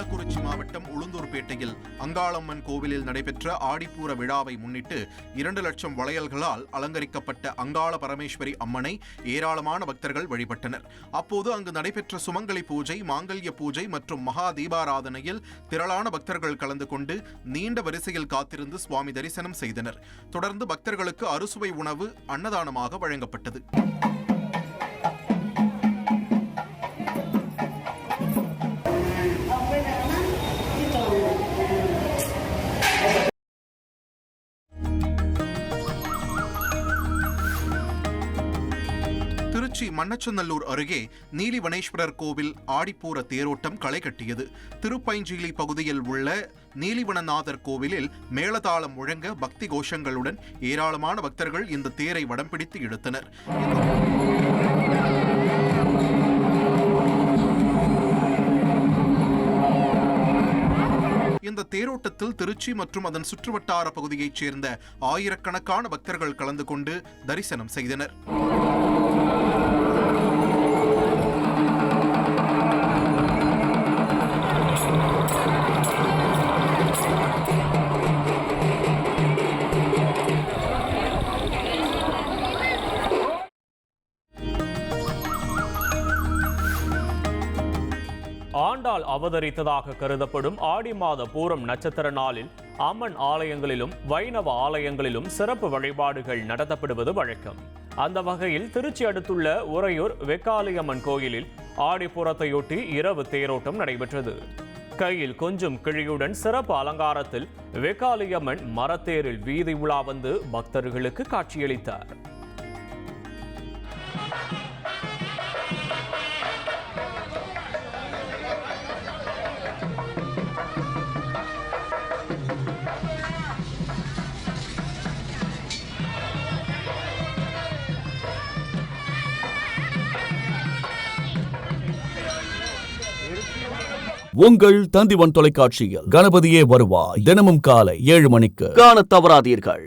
கள்ளக்குறிச்சி மாவட்டம் உளுந்தூர்பேட்டையில் அங்காளம்மன் கோவிலில் நடைபெற்ற ஆடிப்பூர விழாவை முன்னிட்டு 2 லட்சம் வளையல்களால் அலங்கரிக்கப்பட்ட அங்காள பரமேஸ்வரி அம்மனை ஏராளமான பக்தர்கள் வழிபட்டனர். அப்போது அங்கு நடைபெற்ற சுமங்கலி பூஜை, மாங்கல்ய பூஜை மற்றும் மகா தீபாராதனையில் திரளான பக்தர்கள் கலந்து கொண்டு நீண்ட வரிசையில் காத்திருந்து சுவாமி தரிசனம் செய்தனர். தொடர்ந்து பக்தர்களுக்கு அறுசுவை உணவு அன்னதானமாக வழங்கப்பட்டது. திருச்சி மண்ணச்சநல்லூர் அருகே நீலிவனேஸ்வரர் கோவில் ஆடிப்பூர தேரோட்டம் களை கட்டியது. திருப்பைஞ்சீலி பகுதியில் உள்ள நீலிவனநாதர் கோவிலில் மேளதாளம் முழங்க பக்தி கோஷங்களுடன் ஏராளமான பக்தர்கள் இந்த தேரை வடம் பிடித்து இழுத்தனர். இந்த தேரோட்டத்தில் திருச்சி மற்றும் அதன் சுற்றுவட்டார பகுதியைச் சேர்ந்த ஆயிரக்கணக்கான பக்தர்கள் கலந்து கொண்டு தரிசனம் செய்தனர். ஆண்டாள் அவதரித்ததாக கருதப்படும் ஆடி மாத பூரம் நட்சத்திர நாளில் அம்மன் ஆலயங்களிலும் வைணவ ஆலயங்களிலும் சிறப்பு வழிபாடுகள் நடத்தப்படுவது வழக்கம். அந்த வகையில் திருச்சி அடுத்துள்ள உறையூர் வெக்காளியம்மன் கோயிலில் ஆடிப்பூரத்தையொட்டி இரவு தேரோட்டம் நடைபெற்றது. கையில் கொஞ்சம் கிழியுடன் சிறப்பு அலங்காரத்தில் வெக்காளியம்மன் மரத்தேரில் வீதி உலா வந்து பக்தர்களுக்கு காட்சியளித்தார். உங்கள் தந்திவன் தொலைக்காட்சியில் கணபதியே வருவாய் தினமும் காலை 7 மணிக்கு காணத் தவறாதீர்கள்.